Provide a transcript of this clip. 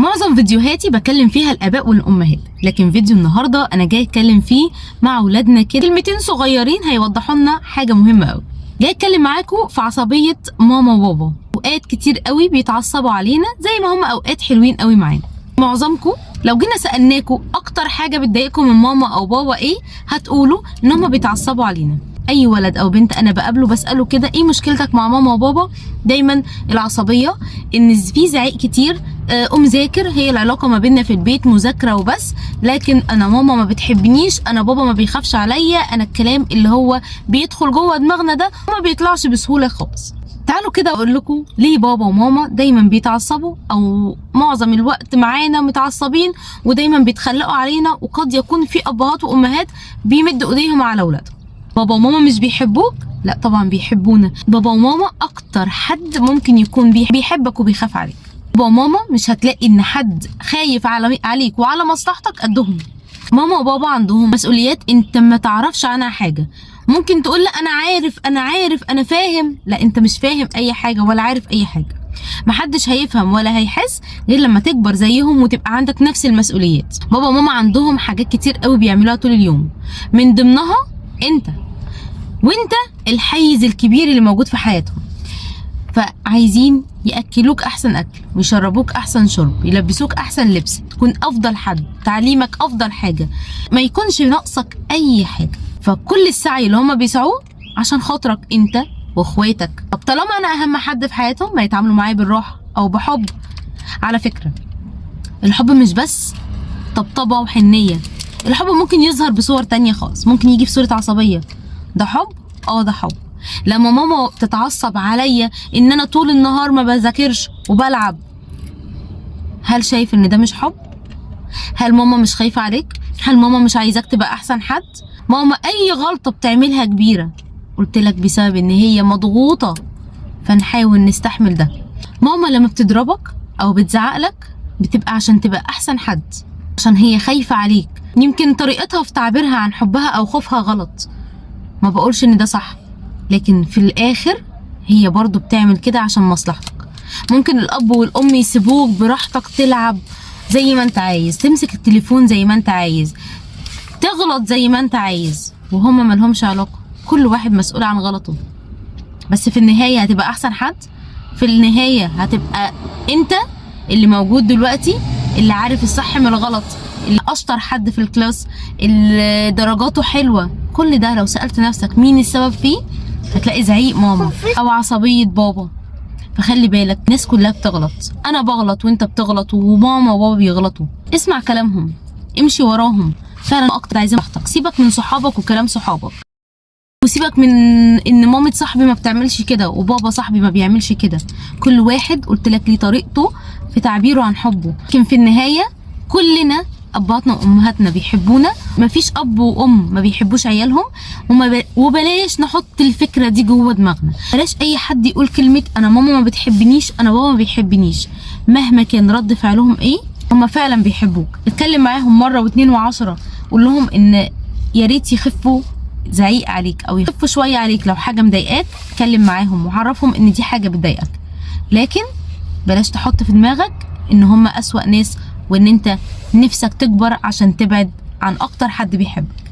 معظم فيديوهاتي بكلم فيها الاباء والامهات، لكن فيديو النهارده انا جاي اتكلم فيه مع اولادنا كده كلمتين صغيرين هيوضحوا لنا حاجه مهمه قوي. جاي اتكلم معاكم في عصبيه ماما وبابا. اوقات كتير قوي بيتعصبوا علينا زي ما هم اوقات حلوين قوي معانا. معظمكم لو جينا سالناكم اكتر حاجه بتضايقكم من ماما او بابا ايه، هتقولوا ان هم بيتعصبوا علينا. اي ولد او بنت انا بقابله بساله كده ايه مشكلتك مع ماما وبابا، دايما العصبيه ان في زعيق كتير. ذاكر، هي العلاقه ما بيننا في البيت مذاكره وبس، لكن انا ماما ما بتحبنيش، انا بابا ما بيخافش عليا، انا الكلام اللي هو بيدخل جوه دماغنا ده وما بيطلعش بسهوله خالص. تعالوا كده اقول لكم ليه بابا وماما دايما بيتعصبوا، او معظم الوقت معانا متعصبين ودايما بيتخلقوا علينا، وقد يكون في ابهات وامهات بيمدوا ايديهم على اولادهم. بابا وماما مش بيحبوك؟ لا طبعا بيحبونا. بابا وماما اكتر حد ممكن يكون بيحبك وبيخاف عليك. بابا وماما مش هتلاقي ان حد خايف عليك وعلى مصلحتك قدهم. ماما وبابا عندهم مسؤوليات انت ما تعرفش عنها حاجه. ممكن تقول لا انا عارف انا فاهم، لا انت مش فاهم اي حاجه ولا عارف اي حاجه. محدش هيفهم ولا هيحس غير لما تكبر زيهم وتبقى عندك نفس المسؤوليات. بابا وماما عندهم حاجات كتير قوي بيعملوها طول اليوم، من ضمنها وانت الحيز الكبير اللي موجود في حياتهم. فعايزين ياكلوك احسن اكل، ويشربوك احسن شرب، يلبسوك احسن لبس، تكون افضل حد، تعليمك افضل حاجه، ما يكونش ناقصك اي حاجه. فكل السعي اللي هم بيسعوه عشان خاطرك انت واخواتك. طب طالما انا اهم حد في حياتهم، ما يتعاملوا معايا بالراحه او بحب. على فكره الحب مش بس طبطبه وحنيه، الحب ممكن يظهر بصور تانية خالص، ممكن يجي في صوره عصبيه. ده حب؟ ده حب. لما ماما تتعصب عليا ان انا طول النهار ما بذاكرش وبلعب، هل شايف ان ده مش حب؟ هل ماما مش خايفه عليك؟ هل ماما مش عايزاك تبقى احسن حد؟ ماما اي غلطه بتعملها كبيره، قلت لك بسبب ان هي مضغوطه، فنحاول نستحمل ده. ماما لما بتضربك او بتزعق لك بتبقى عشان تبقى احسن حد، عشان هي خايفه عليك. يمكن طريقتها في تعبيرها عن حبها او خوفها غلط، ما بقولش ان ده صح، لكن في الاخر هي برضو بتعمل كده عشان مصلحتك. ممكن الاب والام يسيبوك براحتك تلعب زي ما انت عايز، تمسك التليفون زي ما انت عايز، تغلط زي ما انت عايز، وهما ملهمش علاقة. كل واحد مسؤول عن غلطه، بس في النهاية هتبقى احسن حد. في النهاية هتبقى انت اللي موجود دلوقتي، اللي عارف الصح من الغلط، اللي اشطر حد في الكلاس، اللي درجاته حلوة. كل ده لو سألت نفسك مين السبب فيه، هتلاقي زعيق ماما او عصبية بابا. فخلي بالك، الناس كلها بتغلط، انا بغلط وانت بتغلط وماما وبابا بيغلطوا. اسمع كلامهم، امشي وراهم. فعلا اكتر عايزين راحتك، سيبك من صحابك وكلام صحابك، وسيبك من ان مامة صاحبي ما بتعملش كده وبابا صاحبي ما بيعملش كده. كل واحد قلت لك ليه طريقته في تعبيره عن حبه، لكن في النهاية كلنا اباتنا وامهاتنا بيحبونا. مفيش اب وام ما بيحبوش عيالهم، وبلاش نحط الفكره دي جوه دماغنا. بلاش اي حد يقول كلمه انا ماما ما بتحبنيش، انا بابا ما بيحبنيش، مهما كان رد فعلهم ايه، هم فعلا بيحبوك. اتكلم معاهم مره واثنين وعشرة، قول لهم ان يا ريت يخفوا زعيق عليك او يخفوا شويه عليك. لو حاجه مضايقاك اتكلم معاهم وعرفهم ان دي حاجه بتضايقك، لكن بلاش تحط في دماغك ان هم اسوأ ناس، وان انت نفسك تكبر عشان تبعد عن اكتر حد بيحبك.